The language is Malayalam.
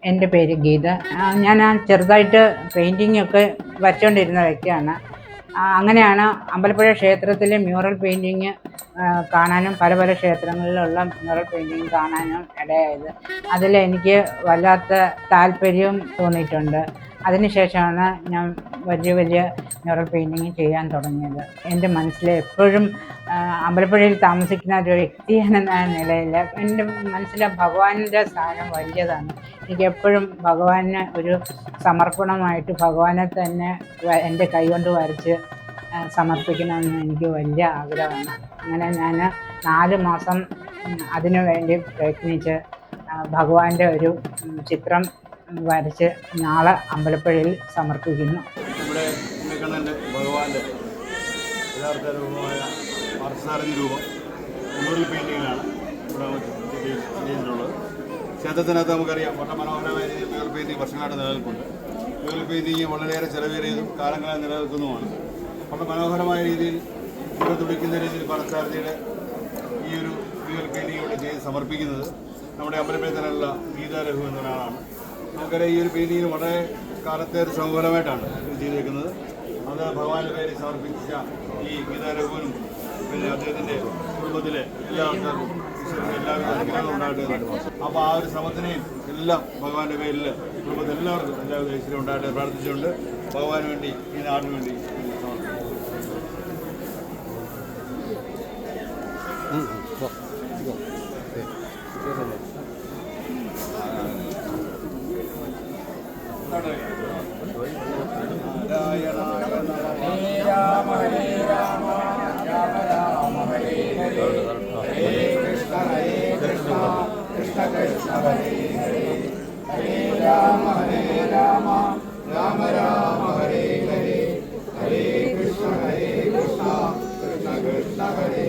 എൻ്റെ പേര് ഗീത. ഞാൻ ചെറുതായിട്ട് പെയിൻറ്റിങ്ങൊക്കെ വരച്ചുകൊണ്ടിരുന്ന വ്യക്തിയാണ്. അങ്ങനെയാണ് അമ്പലപ്പുഴ ക്ഷേത്രത്തിലെ മ്യൂറൽ പെയിൻറ്റിങ് കാണാനും പല പല ക്ഷേത്രങ്ങളിലുള്ള മ്യൂറൽ പെയിൻറ്റിങ് കാണാനും ഇടയായത്. അതിലെനിക്ക് വല്ലാത്ത താല്പര്യവും തോന്നിയിട്ടുണ്ട്. അതിനുശേഷമാണ് ഞാൻ വലിയ വലിയ മ്യൂറൽ പെയിൻറ്റിങ് ചെയ്യാൻ തുടങ്ങിയത്. എൻ്റെ മനസ്സിൽ എപ്പോഴും അമ്പലപ്പുഴയിൽ താമസിക്കുന്ന ഒരു വ്യക്തി എന്ന നിലയിൽ എൻ്റെ മനസ്സിൽ ഭഗവാന്റെ സ്ഥാനം വലിയതാണ്. എനിക്കെപ്പോഴും ഭഗവാന് ഒരു സമർപ്പണമായിട്ട് ഭഗവാനെ തന്നെ എൻ്റെ കൈകൊണ്ട് വരച്ച് സമർപ്പിക്കണമെന്ന് എനിക്ക് വലിയ ആഗ്രഹമാണ്. അങ്ങനെ ഞാൻ 4 മാസം അതിനു വേണ്ടി പ്രയത്നിച്ച് ഭഗവാന്റെ ഒരു ചിത്രം വരച്ച് നാളെ അമ്പലപ്പുഴയിൽ സമർപ്പിക്കുന്നു. നമ്മുടെ ഉണ്ണിക്കണ്ണൻ്റെ ഭഗവാന്റെ യഥാർത്ഥ രൂപമായ പാർത്ഥസാരഥി രൂപം മ്യൂറൽ പെയിൻറ്റിങ്ങിലാണ് ഇവിടെ ചെയ്തിട്ടുള്ളത്. ക്ഷേത്രത്തിനകത്ത് നമുക്കറിയാം വളരെ മനോഹരമായ രീതിയിൽ മ്യൂറൽ പെയിൻറ്റിങ് വർഷങ്ങളായിട്ട് നിലനിൽക്കുന്നുണ്ട്. മ്യൂറൽ പെയിൻറ്റിങ് വളരെയേറെ ചെലവേറിയതും കാലങ്ങളായി നിലനിൽക്കുന്നതുമാണ്. വളരെ മനോഹരമായ രീതിയിൽ തുടിക്കുന്ന രീതിയിൽ പാർത്ഥസാരഥിയുടെ ഈ ഒരു മ്യൂറൽ പെയിൻറ്റിങ് ഇവിടെ ചെയ്ത് സമർപ്പിക്കുന്നത് നമ്മുടെ അമ്പലപ്പുഴ തന്നെയുള്ള ഗീത രഘു എന്ന ഒരാളാണ്. നമുക്കറിയാം ഈ ഒരു പെയിൻറ്റിങ്ങിന് വളരെ കാലത്തെ ഒരു ശ്രമഫലമായിട്ടാണ് ഇത് ചെയ്തേക്കുന്നത്. അത് ഭഗവാന്റെ പേരിൽ സമർപ്പിച്ച ഈ ഗീത രഘുവിനും പിന്നെ അദ്ദേഹത്തിൻ്റെ കുടുംബത്തിലെ എല്ലാ ആൾക്കാർക്കും എല്ലാവിധ അനുഗ്രഹങ്ങളും ഉണ്ടാകട്ടെ. അപ്പോൾ ആ ഒരു ശ്രമത്തിനെയും എല്ലാം ഭഗവാന്റെ പേരിൽ കുടുംബത്തിൽ എല്ലാവർക്കും എല്ലാവിധ ഐശ്വര്യം ഉണ്ടാകട്ടെ പ്രാർത്ഥിച്ചുകൊണ്ട് ഭഗവാന് വേണ്ടി ഈ നാടിന് വേണ്ടി രാമ ഹരേ രാമ രാമ രാമ ഹരേ ഹരേ ഹരേ കൃഷ്ണ കൃഷ്ണ കൃഷ്ണ ഹരേ ഹരേ ഹരേ രാമ രാമ രാമ ഹരേ ഹരേ ഹരേ കൃഷ്ണ കൃഷ്ണ കൃഷ്ണ ഹരേ